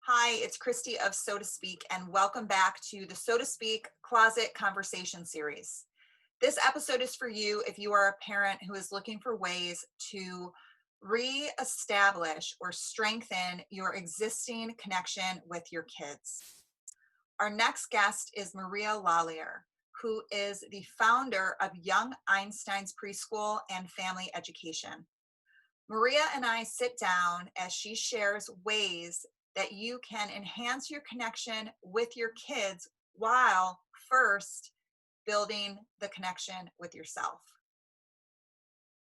Hi, it's Christy of So to Speak, and welcome back to the So to Speak Closet Conversation Series. This episode is for you if you are a parent who is looking for ways to reestablish or strengthen your existing connection with your kids. Our next guest is Maria Lallier, who is the founder of Young Einsteins Preschool and Family Education. Maria and I sit down as she shares ways that you can enhance your connection with your kids while first building the connection with yourself.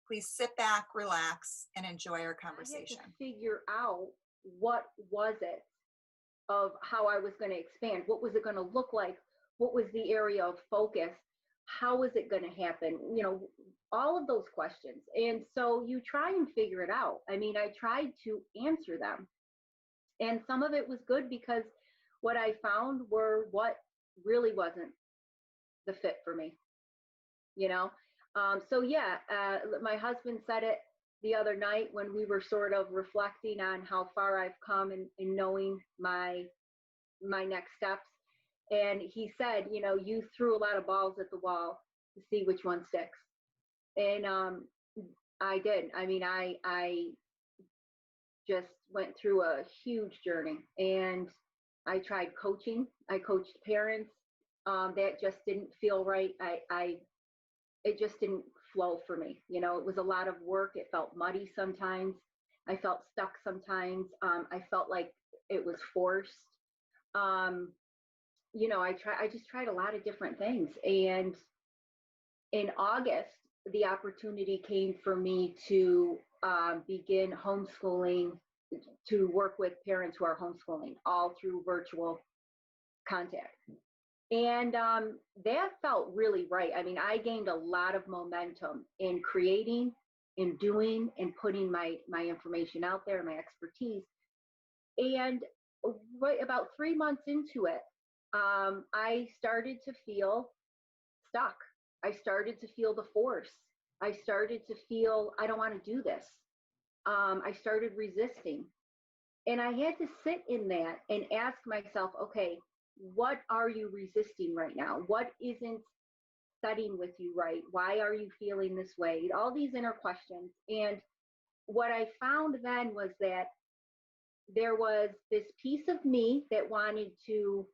Please sit back, relax, and enjoy our conversation. I had to figure out what was it of how I was going to expand. What was it going to look like? What was the area of focus? How was it going to happen? You know, all of those questions. And so you try and figure it out. I mean, I tried to answer them. And some of it was good because what I found were what really wasn't the fit for me, you know? My husband said it the other night when we were sort of reflecting on how far I've come in knowing my next steps. And he said, you know, you threw a lot of balls at the wall to see which one sticks. And I did. I mean, I just went through a huge journey, and I tried coaching. I coached parents. That just didn't feel right. It just didn't flow for me. You know, it was a lot of work. It felt muddy sometimes. I felt stuck sometimes. I felt like it was forced. I just tried a lot of different things. And in August, the opportunity came for me to begin homeschooling, to work with parents who are homeschooling, all through virtual contact. And that felt really right. I mean, I gained a lot of momentum in creating, in doing, and putting my information out there, my expertise. And right about 3 months into it, I started to feel stuck. I started to feel the force. I started to feel, I don't want to do this. I started resisting. And I had to sit in that and ask myself, okay, what are you resisting right now? What isn't setting with you right? Why are you feeling this way? All these inner questions. And what I found then was that there was this piece of me that wanted to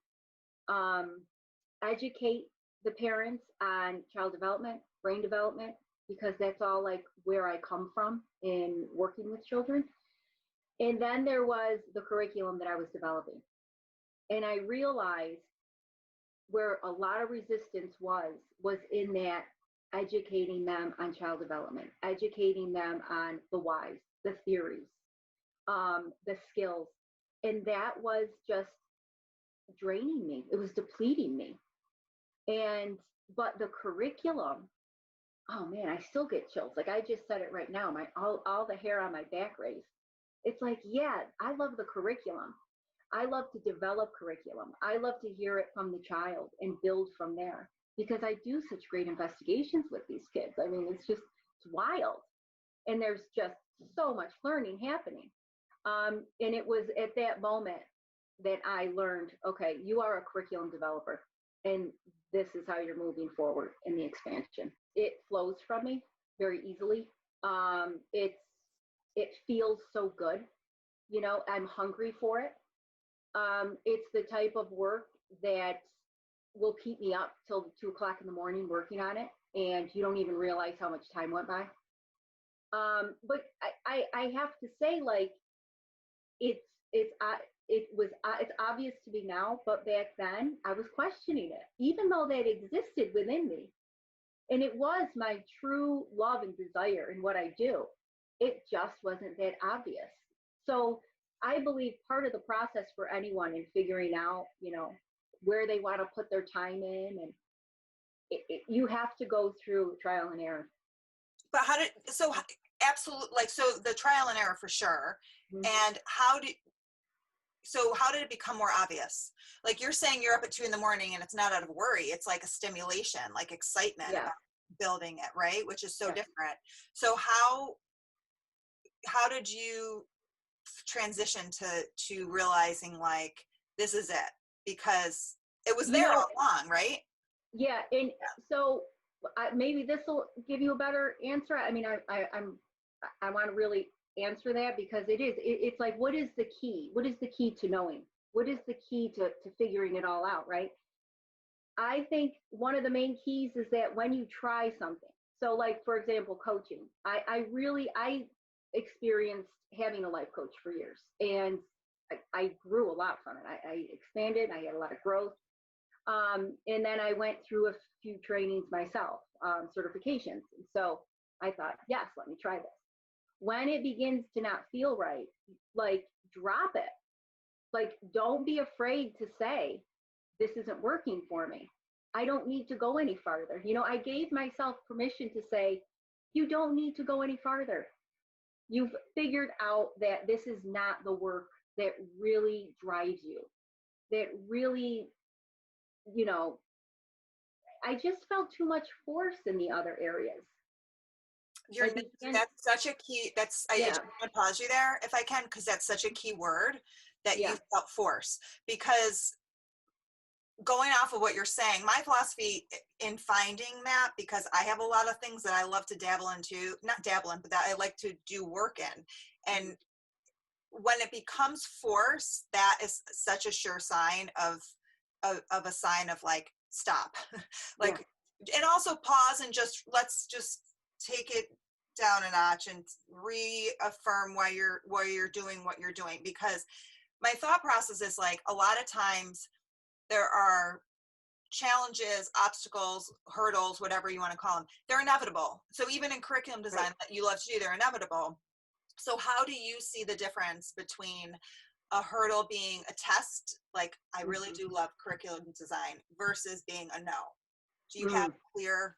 educate the parents on child development, brain development, because that's all like where I come from in working with children. And then there was the curriculum that I was developing. And I realized where a lot of resistance was in that educating them on child development, educating them on the whys, the theories, the skills. And that was just draining me. It was depleting me. But the curriculum, oh man, I still get chills. Like I just said it right now, all the hair on my back raised. It's like, yeah, I love the curriculum. I love to develop curriculum. I love to hear it from the child and build from there because I do such great investigations with these kids. I mean, it's wild. And there's just so much learning happening. And it was at that moment that I learned, okay, you are a curriculum developer and this is how you're moving forward in the expansion. It flows from me very easily. It feels so good. You know, I'm hungry for it. It's the type of work that will keep me up till 2:00 in the morning working on it, and you don't even realize how much time went by. But I have to say, like, it's obvious to me now, but back then I was questioning it, even though that existed within me, and it was my true love and desire in what I do. It just wasn't that obvious. So I believe part of the process for anyone in figuring out, you know, where they want to put their time in, and you have to go through trial and error. But absolutely, like, so the trial and error for sure. Mm-hmm. And how did it become more obvious? Like you're saying you're up at 2 a.m. and it's not out of worry. It's like a stimulation, like excitement about building it, right? Which is so different. So how did you transition to realizing like this is it, because it was You there know, all along, right? yeah, and so maybe this will give you a better answer. I mean, I want to really answer that because it's like, what is the key? What is the key to knowing? What is the key to figuring it all out, right? I think one of the main keys is that when you try something, so like, for example, coaching, I experienced having a life coach for years, and I grew a lot from it. I expanded, I had a lot of growth. And then I went through a few trainings myself, certifications. So I thought, yes, let me try this. When it begins to not feel right, like, drop it. Like, don't be afraid to say, this isn't working for me. I don't need to go any farther. I gave myself permission to say, you don't need to go any farther. You've figured out that this is not the work that really drives you, that really, I just felt too much force in the other areas. That's such a key. I just want to pause you there if I can, because that's such a key word, that you felt force. Because going off of what you're saying, my philosophy in finding that, because I have a lot of things that I love to dabble into, not dabble in, but that I like to do work in. And when it becomes force, that is such a sure sign of a sign of like, stop. Like, and also pause and let's just take it down a notch and reaffirm why you're doing what you're doing. Because my thought process is like, a lot of times there are challenges, obstacles, hurdles, whatever you want to call them. They're inevitable. So even in curriculum design that you love to do, they're inevitable. So how do you see the difference between a hurdle being a test, like I really do love curriculum design, versus being a no? Do you have clear?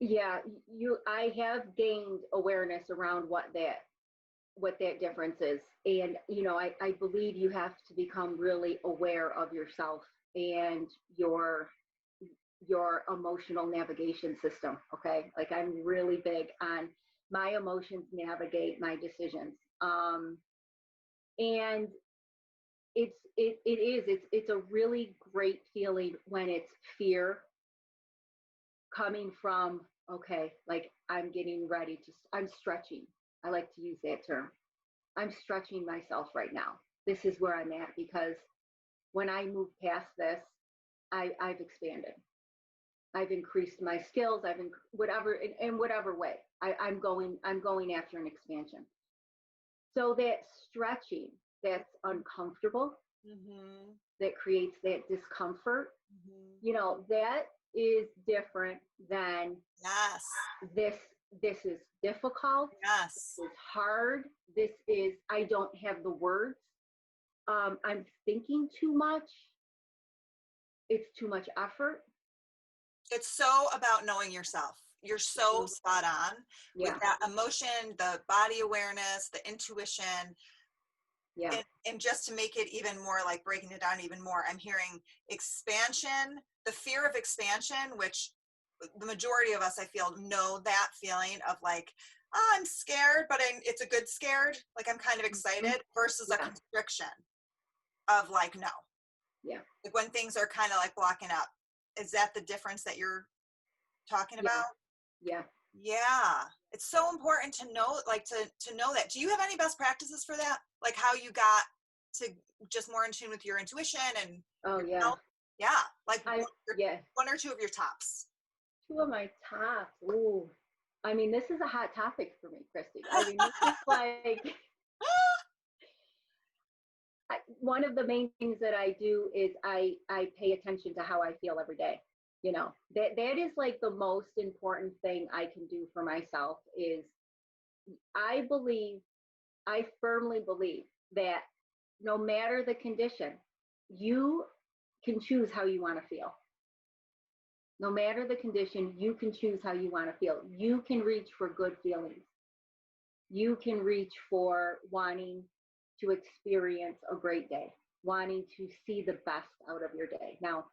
Yeah, I have gained awareness around what that difference is. And, I believe you have to become really aware of yourself and your emotional navigation system. Okay. Like, I'm really big on my emotions navigate my decisions. And it's a really great feeling when it's fear coming from, okay, like, I'm getting ready I'm stretching. I like to use that term. I'm stretching myself right now. This is where I'm at, because when I move past this, I've expanded. I've increased my skills. Whatever, in whatever way. I'm going after an expansion. So that stretching, that's uncomfortable, that creates that discomfort, that is different than, Yes, this is difficult. yes, This is hard. This is, I don't have the words. I'm thinking too much. It's too much effort. it's so about knowing yourself. You're so spot on with that emotion, the body awareness, the intuition. And just to make it even more, like breaking it down even more, I'm hearing expansion, the fear of expansion, which the majority of us, I feel, know that feeling of like, oh, I'm scared, but it's a good scared. Like, I'm kind of excited, versus a constriction of like, no. Yeah. Like when things are kind of like blocking up. Is that the difference that you're talking about? Yeah. Yeah. It's so important to know, like to know that. Do you have any best practices for that? Like how you got to just more in tune with your intuition and health? Yeah. Like one or two of your tops. Two of my tops. Ooh. I mean, this is a hot topic for me, Christy. I mean, this is like, one of the main things that I do is I pay attention to how I feel every day. That is like the most important thing I can do for myself. Is I firmly believe that no matter the condition, you can choose how you want to feel. No matter the condition, you can choose how you want to feel. You can reach for good feelings. You can reach for wanting to experience a great day, wanting to see the best out of your day. Now,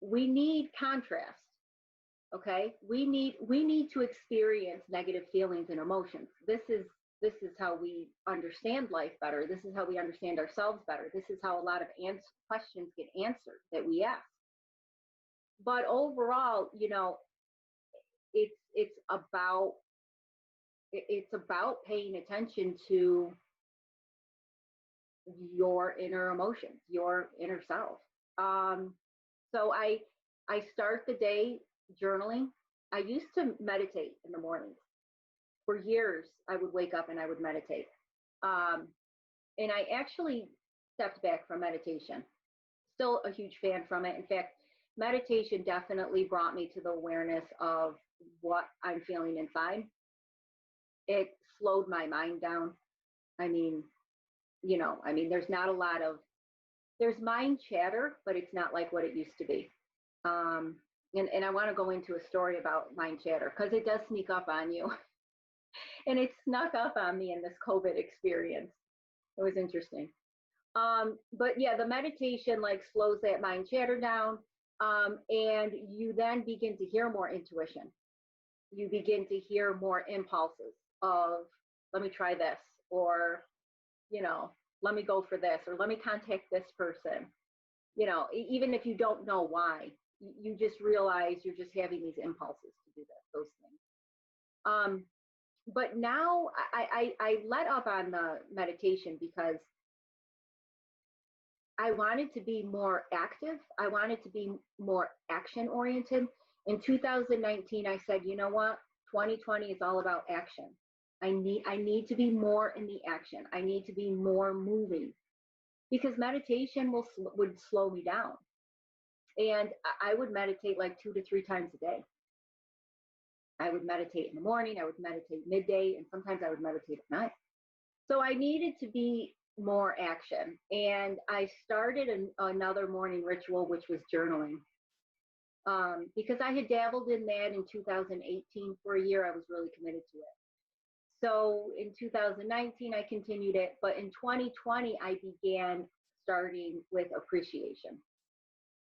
we need contrast. Okay. We need to experience negative feelings and emotions. This is how we understand life better. This is how we understand ourselves better. This is how a lot of questions get answered that we ask. But overall, it's about it's about paying attention to your inner emotions, your inner self. Um, so I start the day journaling. I used to meditate in the mornings. For years, I would wake up and I would meditate. Um, and I actually stepped back from meditation. Still a huge fan from it. In fact, meditation definitely brought me to the awareness of what I'm feeling inside. It slowed my mind down. I mean, there's not a lot of, there's mind chatter, but it's not like what it used to be. Um, and I want to go into a story about mind chatter because it does sneak up on you. And it snuck up on me in this COVID experience. It was interesting. But yeah, the meditation like slows that mind chatter down. And you then begin to hear more intuition. You begin to hear more impulses of, let me try this, or, let me go for this, or let me contact this person. Even if you don't know why, you just realize you're just having these impulses to do those things. But now I let up on the meditation because I wanted to be more active. I wanted to be more action oriented. In 2019, I said, you know what? 2020 is all about action. I need to be more in the action. I need to be more moving because meditation would slow me down. And I would meditate like 2 to 3 times a day. I would meditate in the morning, I would meditate midday, and sometimes I would meditate at night. So I needed to be more action. And I started another morning ritual, which was journaling. Because I had dabbled in that in 2018 for a year, I was really committed to it. So in 2019, I continued it. But in 2020, I began starting with appreciation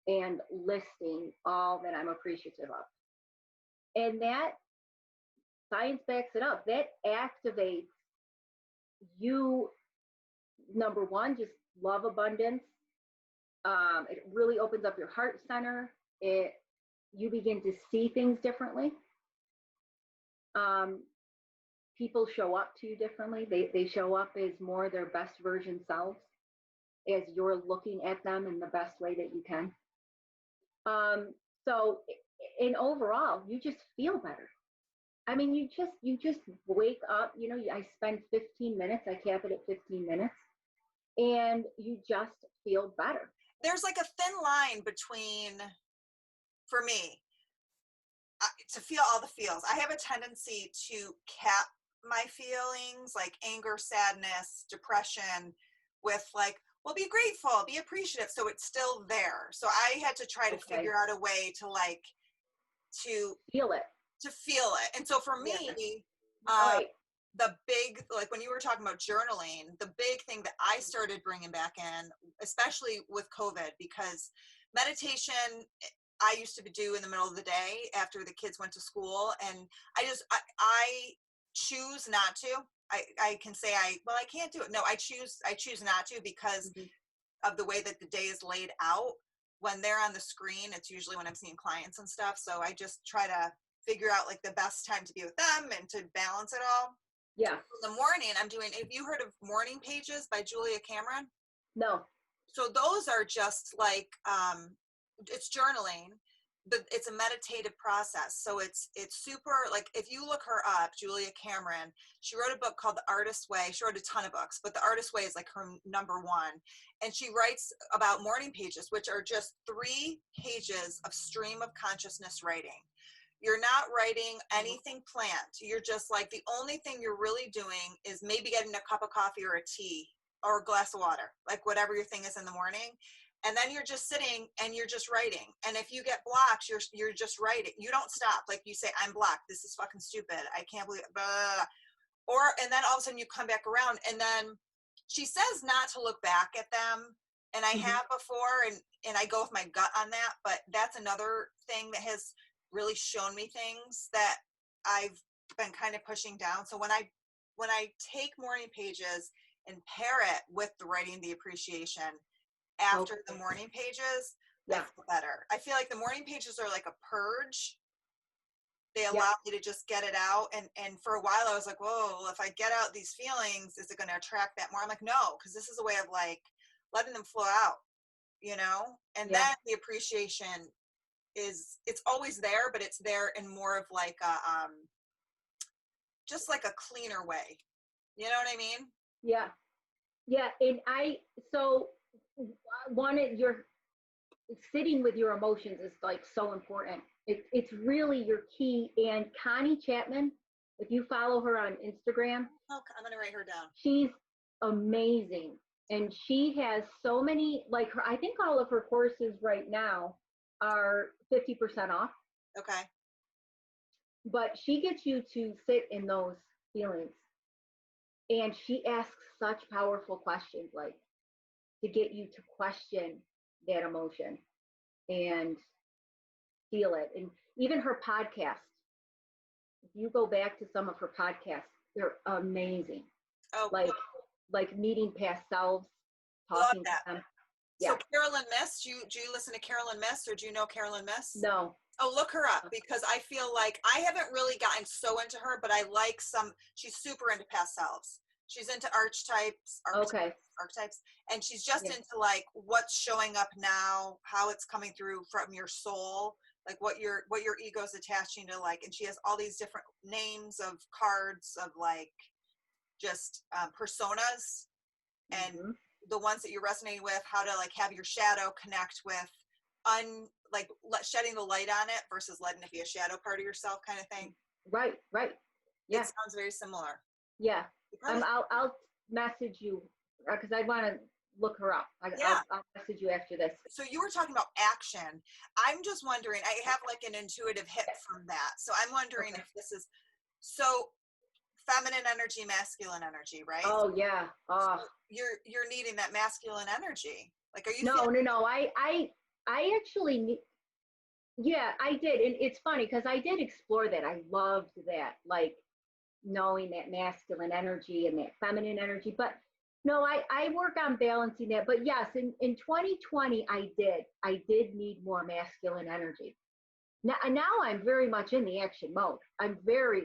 and listing all that I'm appreciative of. And that science backs it up. That activates you, number one, just love abundance. It really opens up your heart center. You begin to see things differently. People show up to you differently. They show up as more their best version selves as you're looking at them in the best way that you can. So in overall, you just feel better. I mean, you just wake up, I spend 15 minutes, I cap it at 15 minutes, and you just feel better. There's like a thin line between, for me, to feel all the feels. I have a tendency to cap my feelings like anger, sadness, depression with like, well, be grateful, be appreciative. So it's still there. So I had to try to figure out a way to like, to feel it. And so for me, the big, like when you were talking about journaling, the big thing that I started bringing back in, especially with COVID, because meditation, I used to do in the middle of the day after the kids went to school. And I choose not to. I can say I can't do it. No, I choose not to because of the way that the day is laid out. When they're on the screen, it's usually when I'm seeing clients and stuff. So I just try to figure out like the best time to be with them and to balance it all. Yeah. In the morning, have you heard of Morning Pages by Julia Cameron? No. So those are just like, it's journaling, but it's a meditative process. So it's super, like if you look her up, Julia Cameron, she wrote a book called The Artist's Way. She wrote a ton of books, but The Artist's Way is like her number one. And she writes about morning pages, which are just 3 pages of stream of consciousness writing. You're not writing anything planned. You're just like, the only thing you're really doing is maybe getting a cup of coffee or a tea or a glass of water, like whatever your thing is in the morning. And then you're just sitting and you're just writing. And if you get blocks, you're just writing. You don't stop. Like you say, I'm blocked. This is fucking stupid. I can't believe it. Blah, blah, blah. And then all of a sudden you come back around. And then she says not to look back at them. And I have before, and I go with my gut on that. But that's another thing that has really shown me things that I've been kind of pushing down. So when I take morning pages and pair it with the writing the appreciation after Okay. the morning pages, I Yeah. feel better. I feel like the morning pages are like a purge. They Yeah. allow me to just get it out. And for a while I was like, whoa, well, if I get out these feelings, is it going to attract that more? I'm like, no, because this is a way of like letting them flow out, you know? And Yeah. then the appreciation it's always there, but it's there in more of like a just like a cleaner way. You know what I mean? Yeah. Yeah. And so your sitting with your emotions is like so important. It's really your key. And Connie Chapman, if you follow her on Instagram, Oh, I'm gonna write her down. she's amazing. And she has so many, like her, I think all of her courses right now are 50% off, Okay. but she gets you to sit in those feelings. And she asks such powerful questions, like to get you to question that emotion and feel it. And even her podcast, if you go back to some of her podcasts, they're amazing. Oh, Like cool. like meeting past selves, Love talking to that. them. So Yeah. Carolyn Miss, do you listen to Carolyn Miss, or do you know Carolyn Miss? No. Oh, look her up, because I feel like I haven't really gotten so into her, but I like she's super into past selves. She's into Okay. archetypes, and she's just Yeah. into like what's showing up now, how it's coming through from your soul, like what your ego's attaching to, like, and she has all these different names of cards of like just personas, and Mm-hmm. the ones that you're resonating with, how to like have your shadow connect with shedding the light on it versus letting it be a shadow part of yourself, kind of thing. Right. Right. It Yeah. sounds very similar. Yeah. You probably, I'll message you because I want to look her up. yeah. I'll message you after this. So you were talking about action. I'm just wondering, I have like an intuitive hit from that. So I'm wondering Okay. if this is, so feminine energy, masculine energy, right? Oh yeah. Oh. So you're needing that masculine energy. Like, are you No, feeling? no, no. I actually, yeah, I did. And it's funny because I did explore that. I loved that, like knowing that masculine energy and that feminine energy. But no, I work on balancing that. But yes, in 2020, I did need more masculine energy. Now I'm very much in the action mode. I'm really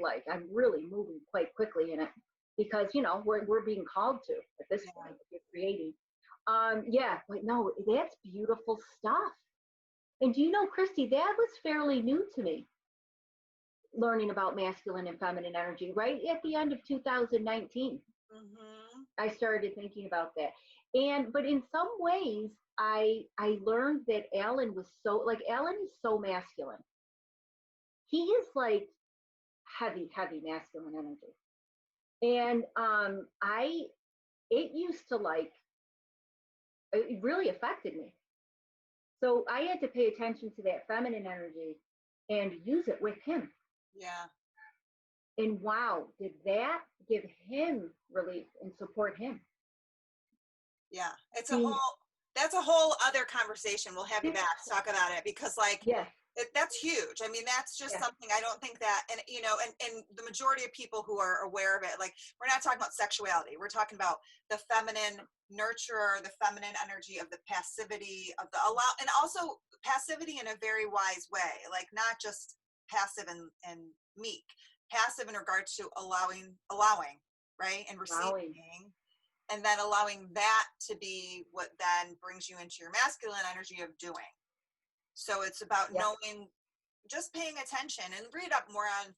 moving quite quickly in it because, we're being called to at this Yeah. point, if you're creating. Yeah, but no, that's beautiful stuff. And do you know, Christy, that was fairly new to me, learning about masculine and feminine energy right at the end of 2019. Mm-hmm. I started thinking about that. But in some ways, I learned that Alan is so masculine. He is like heavy, heavy masculine energy. And I it used to like it really affected me. So I had to pay attention to that feminine energy and use it with him. Yeah. And wow, did that give him relief and support him? Yeah. It's Being that's a whole other conversation. We'll have you back to talk about it, because like yeah, that's huge. I mean, that's just yeah, something I don't think that, and and the majority of people who are aware of it, like, we're not talking about sexuality. We're talking about the feminine nurturer, the feminine energy of the passivity of the allow, and also passivity in a very wise way, like not just passive and meek, passive in regards to allowing, right, and allowing. receiving, and then allowing that to be what then brings you into your masculine energy of doing. So it's about Yeah. knowing, just paying attention, and read up more on,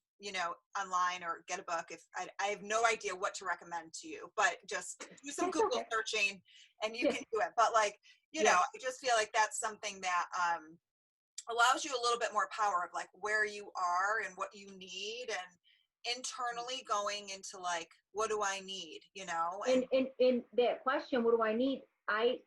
online, or get a book. If I have no idea what to recommend to you, but just do some That's Google okay. searching and you Yeah. can do it. But like, Yeah. I just feel like that's something that allows you a little bit more power of like where you are and what you need, and internally going into like, what do I need, And and in that question, what do I need? I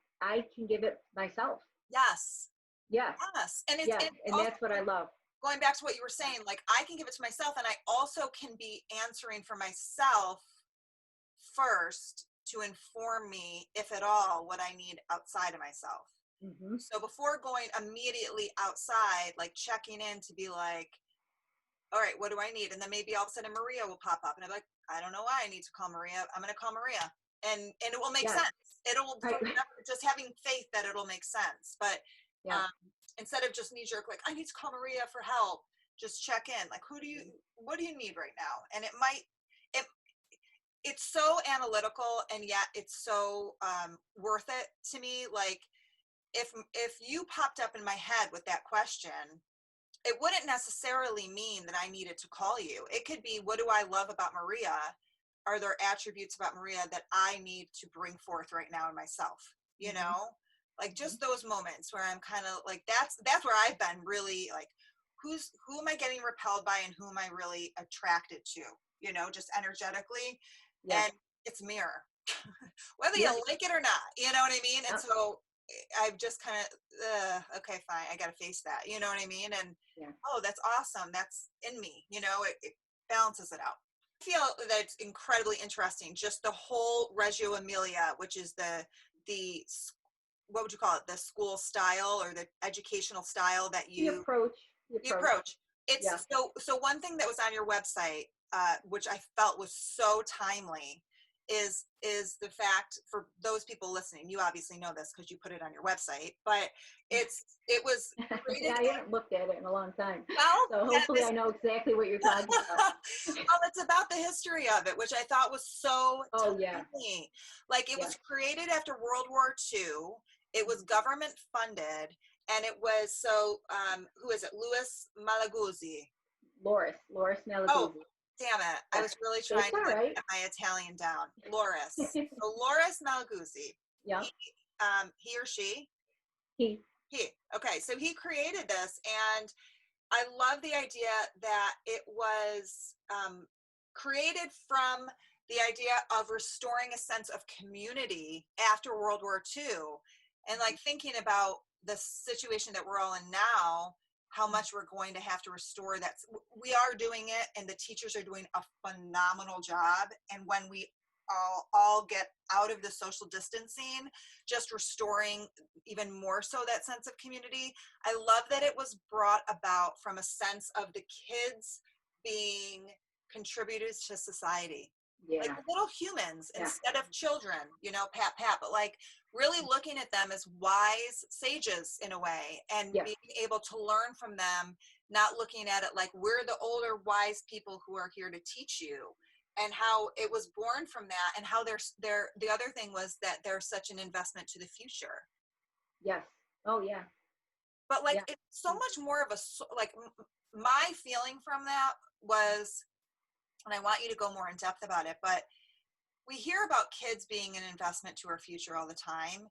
can give it myself. yes, Yeah. yes. And Yeah. it's And also that's what I love. going back to what you were saying, like I can give it to myself, and I also can be answering for myself first to inform me, if at all, what I need outside of myself. Mm-hmm. So before going immediately outside, like checking in to be like, all right, what do I need? And then maybe all of a sudden Maria will pop up and I'm like, I don't know why I need to call Maria. I'm going to call Maria, and it will make Yes. sense. It'll, Right. just having faith that it'll make sense. But Yeah. instead of just knee jerk, like I need to call Maria for help, just check in. Like, what do you need right now? And it, it's so analytical, and yet it's so worth it to me. Like if you popped up in my head with that question, it wouldn't necessarily mean that I needed to call you. It could be, what do I love about Maria? Are there attributes about Maria that I need to bring forth right now in myself? You Mm-hmm. know, like Mm-hmm. just those moments where I'm kind of like, that's where I've been really like, who am I getting repelled by and who am I really attracted to? You know, just energetically. Yeah. And it's mirror, whether Yeah. you like it or not, you know what I mean? And Yep. so I've just kind of, okay, fine, I got to face that, you know what I mean? And Yeah. oh, that's awesome. That's in me, you know, it balances it out. I feel that it's incredibly interesting. Just the whole Reggio Emilia, which is the what would you call it? The school style or the educational style that The approach. the approach. Yeah. It's so one thing that was on your website, which I felt was so timely, is the fact, for those people listening, you obviously know this because you put it on your website, but it was Yeah, created. I haven't looked at it in a long time. Well, So yeah, hopefully I know exactly what you're talking about. well, it's about the history of it, which I thought was so Oh, yeah. timely. Like it Yeah. was created after World War II. It was government funded, and it was who is it? Louis Malaguzzi. Loris Oh, Malaguzzi. damn it! I Yeah. was really It's trying all to right. get my Italian down. Loris. So Loris Malaguzzi. Yeah. He or she. He. He. Okay, so he created this, and I love the idea that it was created from the idea of restoring a sense of community after World War II. And like thinking about the situation that we're all in now, how much we're going to have to restore that. We are doing it, and the teachers are doing a phenomenal job. And when we all get out of the social distancing, just restoring even more so that sense of community. I love that it was brought about from a sense of the kids being contributors to society. Yeah. Like little humans Yeah. instead of children, you know, pat, pat, but like really looking at them as wise sages in a way, and Yeah. being able to learn from them, not looking at it like we're the older wise people who are here to teach you. And how it was born from that, and how the other thing was that they're such an investment to the future. Yes. Oh, yeah. But like Yeah. it's so much more of a like my feeling from that was, and I want you to go more in depth about it, but we hear about kids being an investment to our future all the time.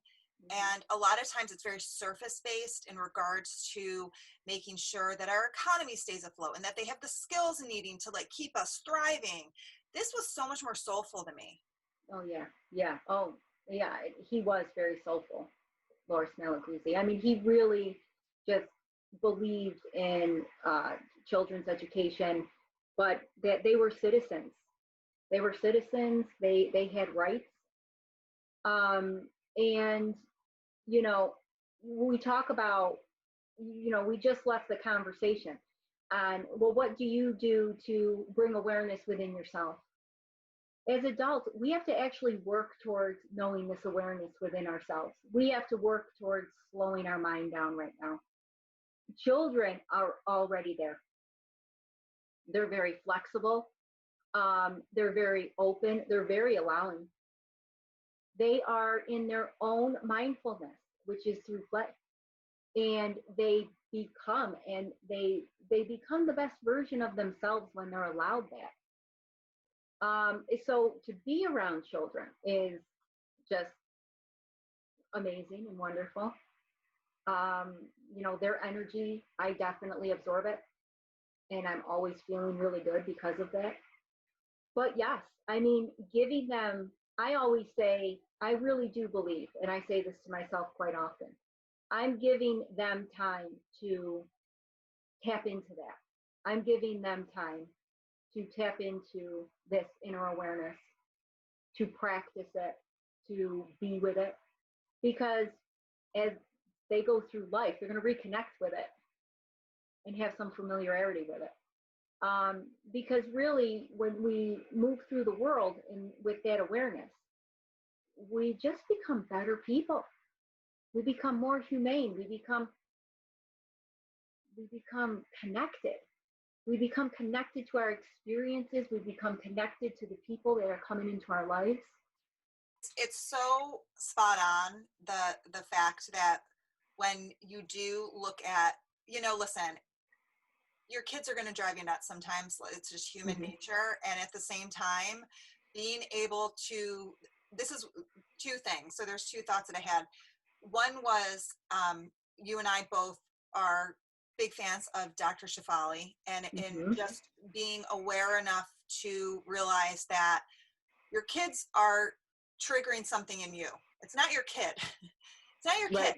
And a lot of times it's very surface based in regards to making sure that our economy stays afloat and that they have the skills needing to like keep us thriving. This was so much more soulful to me. Oh, yeah. Yeah. Oh, yeah. He was very soulful, Loris Malaguzzi. I mean, he really just believed in children's education, but that they were citizens. They were citizens. They had rights. And you know, we talk about, we just left the conversation on, well, what do you do to bring awareness within yourself? As adults, we have to actually work towards knowing this awareness within ourselves. We have to work towards slowing our mind down right now. Children are already there. They're very flexible. They're very open. They're very allowing. They are in their own mindfulness, which is through play. And they become become the best version of themselves when they're allowed that. So to be around children is just amazing and wonderful. Their energy, I definitely absorb it, and I'm always feeling really good because of that. But yes, I mean, giving them, I always say, I really do believe, and I say this to myself quite often, I'm giving them time to tap into that. I'm giving them time to tap into this inner awareness, to practice it, to be with it. Because as they go through life, they're going to reconnect with it and have some familiarity with it. Because really, when we move through the world and with that awareness, we just become better people. We become more humane. We become connected. We become connected to our experiences. We become connected to the people that are coming into our lives. It's so spot on, the fact that when you do look at, listen, your kids are going to drive you nuts sometimes. It's just human nature. And at the same time, being able to, this is two things. So there's two thoughts that I had. One was, you and I both are big fans of Dr. Shefali, and in just being aware enough to realize that your kids are triggering something in you. It's not your kid. It's not your kid.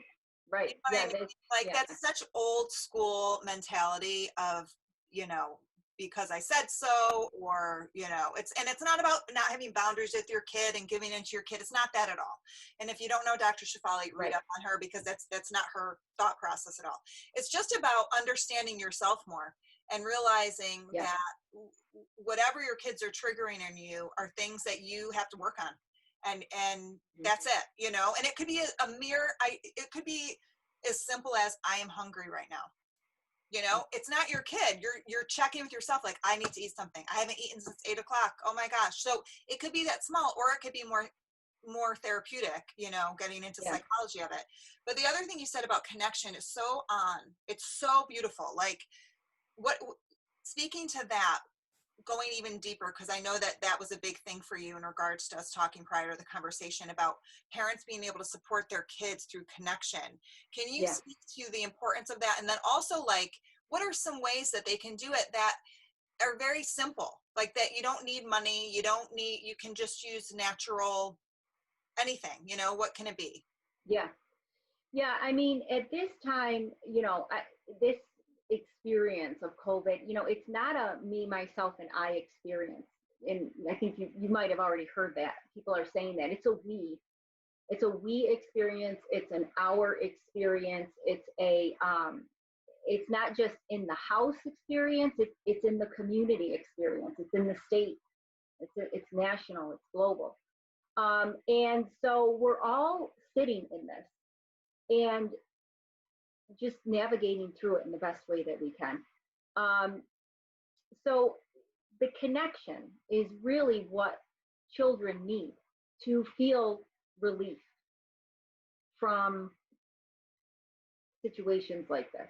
Right. You know what I mean? Like, that's such old school mentality of, because I said so, or, it's not about not having boundaries with your kid and giving into your kid. It's not that at all. And if you don't know Dr. Shefali, read up on her, because that's not her thought process at all. It's just about understanding yourself more and realizing that whatever your kids are triggering in you are things that you have to work on. And that's it, and it could be it could be as simple as, I am hungry right now. It's not your kid. You're checking with yourself, like, I need to eat something. I haven't eaten since 8 o'clock. Oh my gosh. So it could be that small, or it could be more therapeutic, getting into psychology of it. But the other thing you said about connection is it's so beautiful. Like, speaking to that, going even deeper, because I know that was a big thing for you in regards to us talking prior to the conversation about parents being able to support their kids through connection. Can you speak to the importance of that? And then also, like, what are some ways that they can do it that are very simple, like that you don't need money, you can just use natural anything, what can it be? Yeah. I mean, at this time, this experience of COVID, it's not a me, myself, and I experience. And I think you might have already heard that. People are saying that. It's a we. It's a we experience. It's an our experience. It's not just in the house experience. It's in the community experience. It's in the state. It's national. It's global. And so we're all sitting in this and just navigating through it in the best way that we can. So the connection is really what children need to feel relief from situations like this.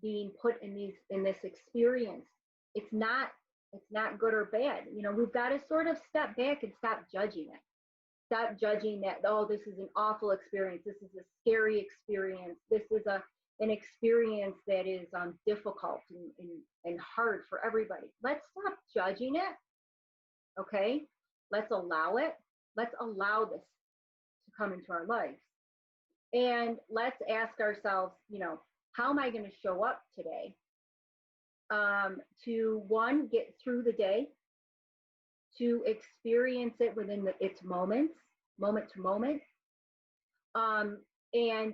Being put in this experience, it's not good or bad. We've got to sort of step back and stop judging it. Stop judging that, oh, this is an awful experience. This is a scary experience. This is an experience that is difficult and hard for everybody. Let's stop judging it, okay? Let's allow it. Let's allow this to come into our lives. And let's ask ourselves, how am I going to show up today to, one, get through the day, to experience it within its moments, moment to moment. And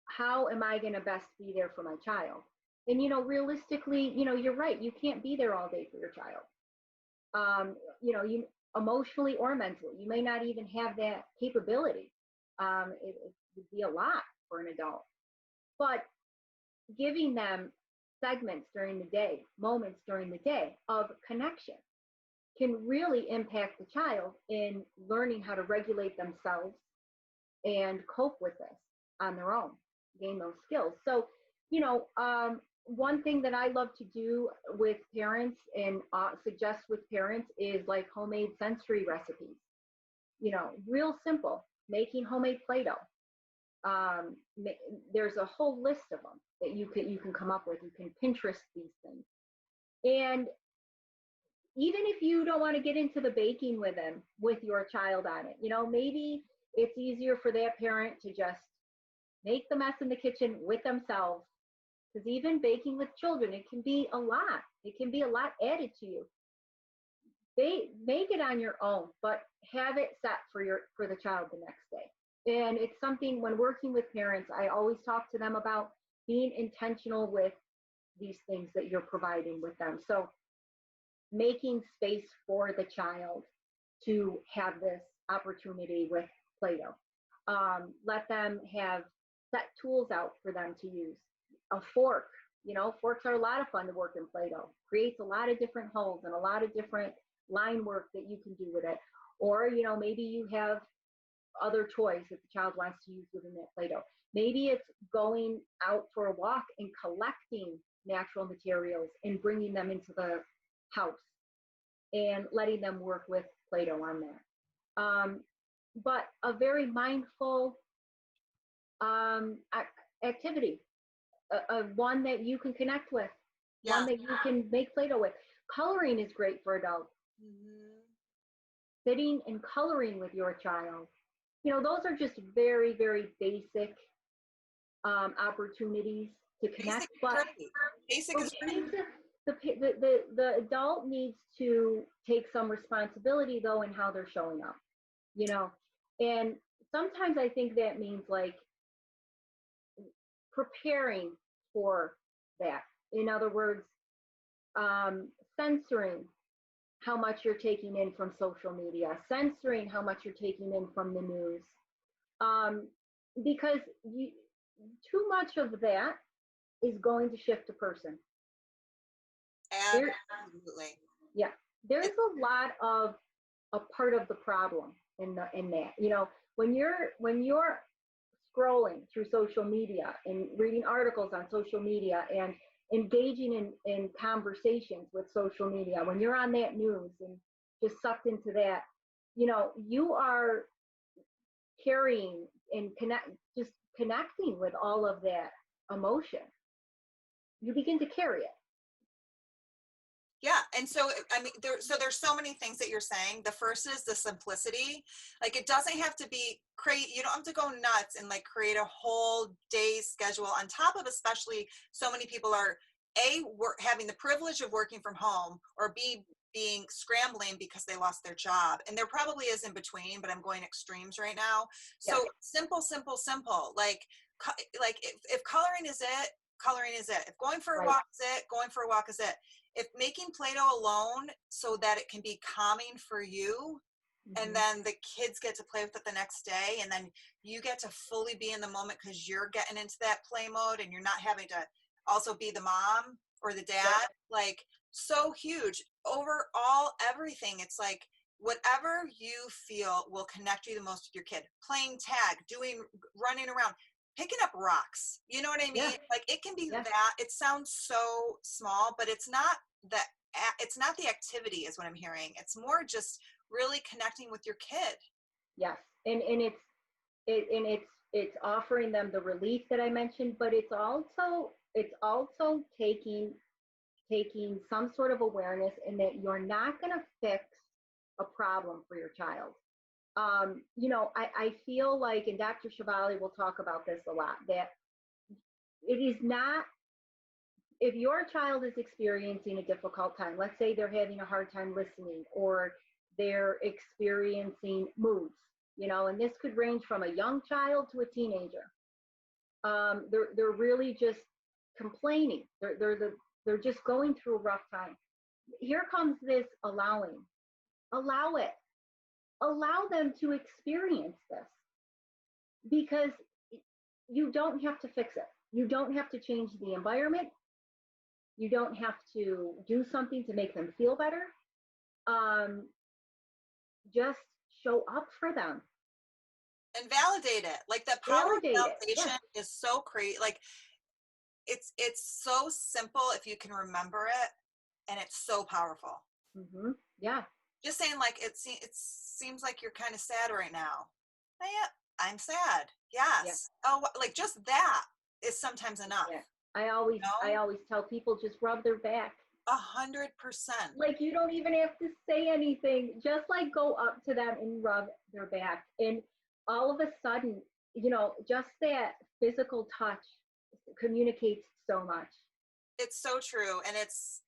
how am I going to best be there for my child? And, realistically, you're right. You can't be there all day for your child. You emotionally or mentally, you may not even have that capability. It would be a lot for an adult. But giving them segments during the day, moments during the day of connection can really impact the child in learning how to regulate themselves and cope with this on their own, gain those skills. So, one thing that I love to do with parents and suggest with parents is like homemade sensory recipes. Real simple, making homemade Play-Doh. There's a whole list of them that you can come up with. You can Pinterest these things. And even if you don't want to get into the baking with your child on it, maybe it's easier for that parent to just make the mess in the kitchen with themselves. Because even baking with children, it can be a lot. It can be a lot added to you. They make it on your own, but have it set for the child the next day. And it's something when working with parents, I always talk to them about being intentional with these things that you're providing with them. So making space for the child to have this opportunity with Play-Doh. Let them have set tools out for them to use. A fork, forks are a lot of fun to work in Play-Doh. Creates a lot of different holes and a lot of different line work that you can do with it. Or, maybe you have other toys that the child wants to use within that Play-Doh. Maybe it's going out for a walk and collecting natural materials and bringing them into the house and letting them work with Play-Doh on that. But a very mindful activity, one that you can connect with, one that you can make Play-Doh with. Coloring is great for adults. Sitting and coloring with your child. Those are just very, very basic opportunities to connect. Basic is pretty. The adult needs to take some responsibility, though, in how they're showing up, and sometimes I think that means like preparing for that. In other words, censoring how much you're taking in from social media, censoring how much you're taking in from the news, because too much of that is going to shift a person. Absolutely. There's a lot of a part of the problem in that. When you're scrolling through social media and reading articles on social media and engaging in conversations with social media, when you're on that news and just sucked into that, you are carrying and connecting with all of that emotion. You begin to carry it. Yeah. And so, I mean, there's so many things that you're saying. The first is the simplicity. Like, it doesn't have to be you don't have to go nuts and like create a whole day schedule on top of, especially so many people are having the privilege of working from home, or being scrambling because they lost their job. And there probably is in between, but I'm going extremes right now. So simple. Like if coloring is it, coloring is it. If going for a walk is it, going for a walk is it. If making Play-Doh alone so that it can be calming for you, and then the kids get to play with it the next day, and then you get to fully be in the moment because you're getting into that play mode and you're not having to also be the mom or the dad, like, so huge. Overall, everything, it's like whatever you feel will connect you the most with your kid. Playing tag, running around, picking up rocks, you know what I mean? Like, it can be that. It sounds so small, but it's not that. It's not the activity is what I'm hearing. It's more just really connecting with your kid. Yes. And it's offering them the relief that I mentioned, but it's also taking some sort of awareness in that you're not going to fix a problem for your child. I feel like, and Dr. Shivali will talk about this a lot, that it is not, if your child is experiencing a difficult time, let's say they're having a hard time listening, or they're experiencing moods, and this could range from a young child to a teenager. They're really just complaining. They're just going through a rough time. Here comes this allowing. Allow it. Allow them to experience this, because you don't have to fix it. You don't have to change the environment. You don't have to do something to make them feel better. Just show up for them. And validate it. Like, the power of validation is so crazy. Like, it's so simple if you can remember it, and it's so powerful. Yeah. Just saying, like, it seems like you're kind of sad right now. Yeah, I'm sad. Yes. Oh, like, just that is sometimes enough. Yeah. I always tell people, just rub their back. 100%. Like, you don't even have to say anything. Just like go up to them and rub their back. And all of a sudden, just that physical touch communicates so much. It's so true. And it's,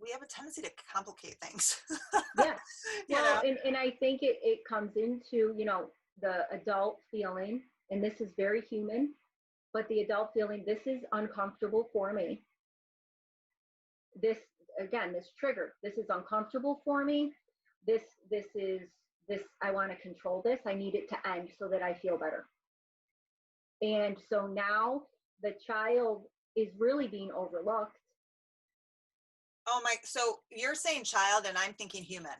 we have a tendency to complicate things. Yeah. Well, and I think it comes into, the adult feeling, and this is very human, but the adult feeling, this is uncomfortable for me. This, again, this trigger, this is uncomfortable for me. This is, this, I want to control this. I need it to end so that I feel better. And so now the child is really being overlooked. Oh my, so you're saying child and I'm thinking human.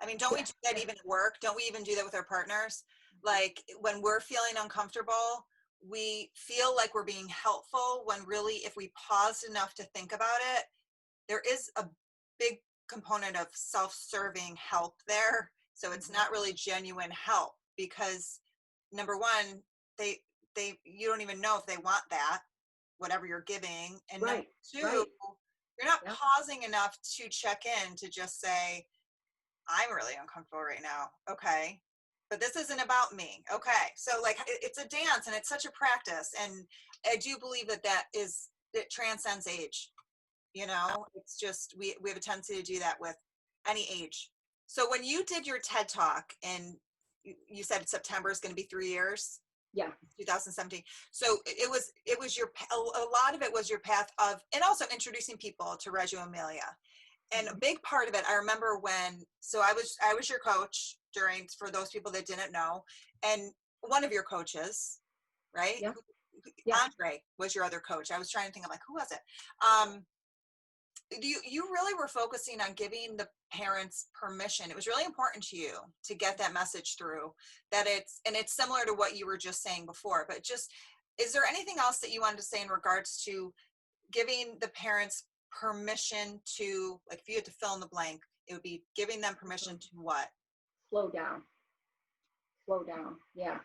I mean, don't we do that even at work? Don't we even do that with our partners? Like when we're feeling uncomfortable, we feel like we're being helpful when really, if we paused enough to think about it, there is a big component of self-serving help there. So it's not really genuine help because number one, you don't even know if they want that, whatever you're giving. And number two, you're not pausing enough to check in to just say, I'm really uncomfortable right now. Okay. But this isn't about me. Okay. So like it's a dance and it's such a practice. And I do believe that it transcends age. You know, it's just, we have a tendency to do that with any age. So when you did your TED Talk and you said September is going to be 3 years. Yeah. 2017. So it was a lot of it was your path of, and also introducing people to Reggio Emilia. And a big part of it, I remember so I was your coach for those people that didn't know, and one of your coaches, right? Yeah. Andre was your other coach. I was trying to think, I'm like, who was it? You really were focusing on giving the parents permission. It was really important to you to get that message through, that it's similar to what you were just saying before, but just, is there anything else that you wanted to say in regards to giving the parents permission to, like, if you had to fill in the blank, it would be giving them permission to what? Slow down. Yeah.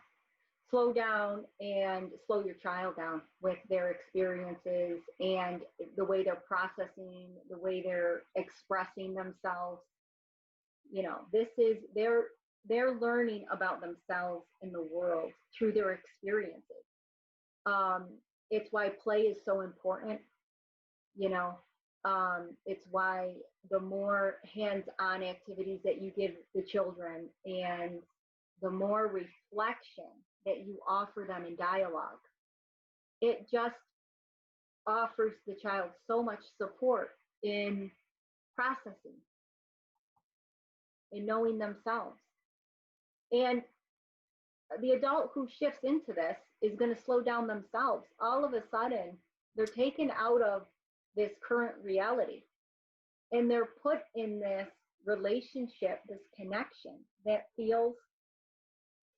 Slow down and slow your child down with their experiences and the way they're processing, the way they're expressing themselves. You know, this is, they're learning about themselves in the world through their experiences. It's why play is so important. You know, it's why the more hands-on activities that you give the children and the more reflection that you offer them in dialogue, it just offers the child so much support in processing, in knowing themselves. And the adult who shifts into this is going to slow down themselves. All of a sudden, they're taken out of this current reality and they're put in this relationship, this connection that feels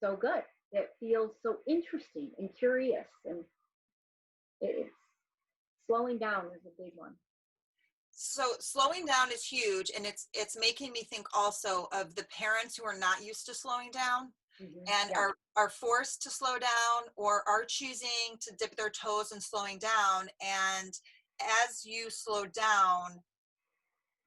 so good, that feels so interesting and curious, and it's slowing down is a big one. So slowing down is huge, and it's making me think also of the parents who are not used to slowing down and are forced to slow down or are choosing to dip their toes in slowing down. And as you slow down,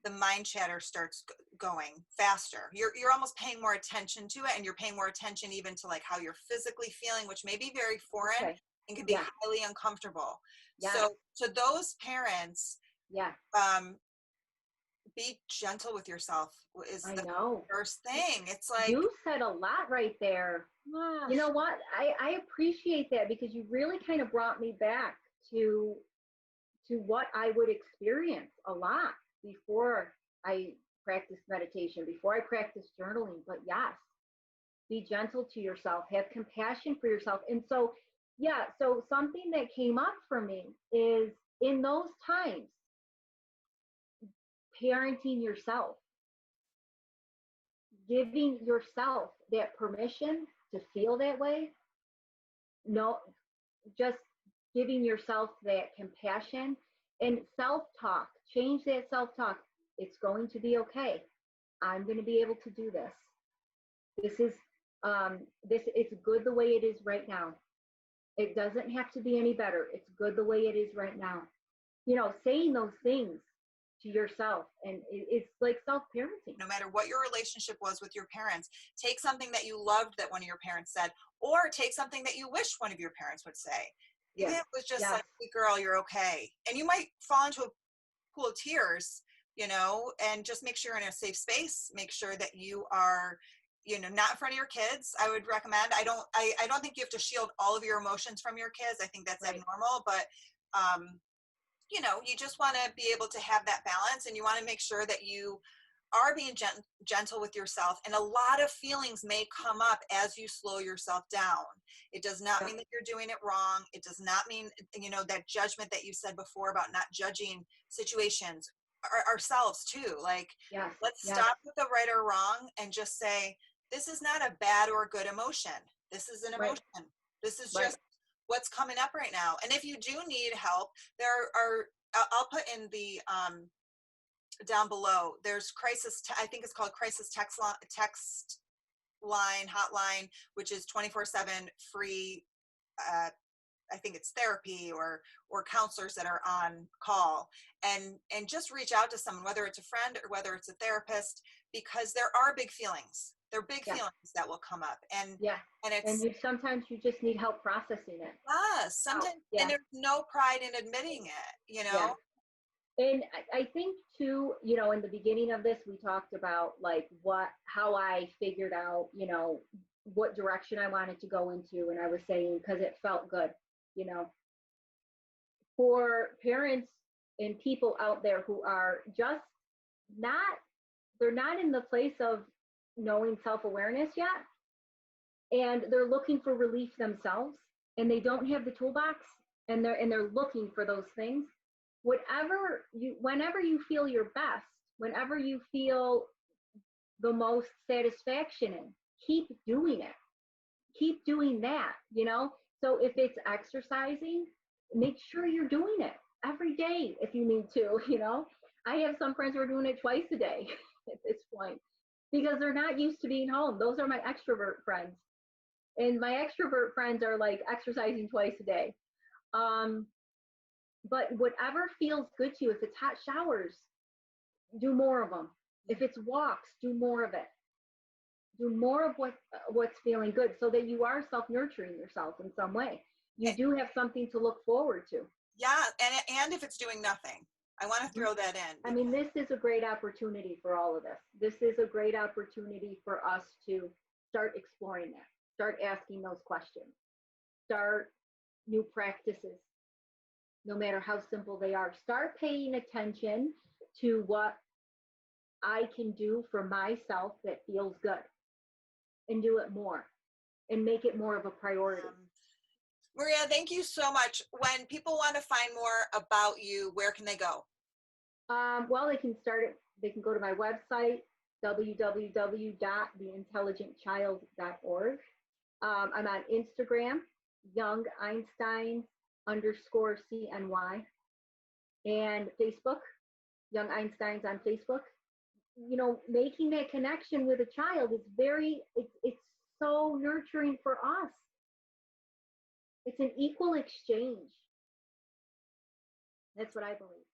the mind chatter starts going faster. You're almost paying more attention to it, and you're paying more attention even to like how you're physically feeling, which may be very foreign and can be highly uncomfortable. So to those parents, be gentle with yourself is the first thing. It's like, you said a lot right there. You know what? I appreciate that, because you really kind of brought me back to what I would experience a lot before I practiced meditation, before I practiced journaling. But yes, be gentle to yourself, have compassion for yourself. And so, so something that came up for me is in those times, parenting yourself, giving yourself that permission to feel that way. No, just giving yourself that compassion and self-talk. Change that self-talk. It's going to be okay. I'm going to be able to do this. This is it's good the way it is right now. It doesn't have to be any better. It's good the way it is right now. You know, saying those things to yourself, and it's like self-parenting. No matter what your relationship was with your parents, take something that you loved that one of your parents said, or take something that you wish one of your parents would say. Even if it was just like, hey girl, you're okay. And you might fall into a pool of tears, you know, and just make sure you're in a safe space. Make sure that you are, not in front of your kids. I would recommend. I don't think you have to shield all of your emotions from your kids. I think that's Right. abnormal, but you just want to be able to have that balance, and you want to make sure that you are being gentle with yourself. And a lot of feelings may come up as you slow yourself down. It does not mean that you're doing it wrong. It does not mean, that judgment that you said before about not judging situations, ourselves too. Like, Yes. let's Yes. stop with the right or wrong and just say, this is not a bad or good emotion. This is an emotion. Right. This is Right. just what's coming up right now. And if you do need help, there are, I'll put in the, down below, there's I think it's called crisis text line hotline, which is 24/7 free. I think it's therapy or counselors that are on call, and just reach out to someone, whether it's a friend or whether it's a therapist, because there are big feelings. There are big feelings that will come up, and it's sometimes you just need help processing it. sometimes, and there's no pride in admitting it. Yeah. And I think too, in the beginning of this, we talked about like how I figured out, what direction I wanted to go into. And I was saying, because it felt good, for parents and people out there who are just they're not in the place of knowing self-awareness yet. And they're looking for relief themselves, and they don't have the toolbox, and they're looking for those things. Whenever you feel your best, whenever you feel the most satisfaction in, keep doing it. Keep doing that, So if it's exercising, make sure you're doing it every day if you need to, I have some friends who are doing it twice a day at this point because they're not used to being home. Those are my extrovert friends. And my extrovert friends are like exercising twice a day. But whatever feels good to you, if it's hot showers, do more of them. If it's walks, do more of it. Do more of what's feeling good, so that you are self-nurturing yourself in some way. You do have something to look forward to. Yeah, and if it's doing nothing, I want to throw that in. I mean, this is a great opportunity for all of this. This is a great opportunity for us to start exploring that. Start asking those questions. Start new practices, no matter how simple they are. Start paying attention to what I can do for myself that feels good, and do it more and make it more of a priority. Maria, thank you so much. When people want to find more about you, where can they go? Well, they can go to my website, www.theintelligentchild.org. I'm on Instagram, Young Einsteins _CNY, and Facebook, Young Einsteins on Facebook. Making that connection with a child is it's so nurturing for us. It's an equal exchange. That's what I believe.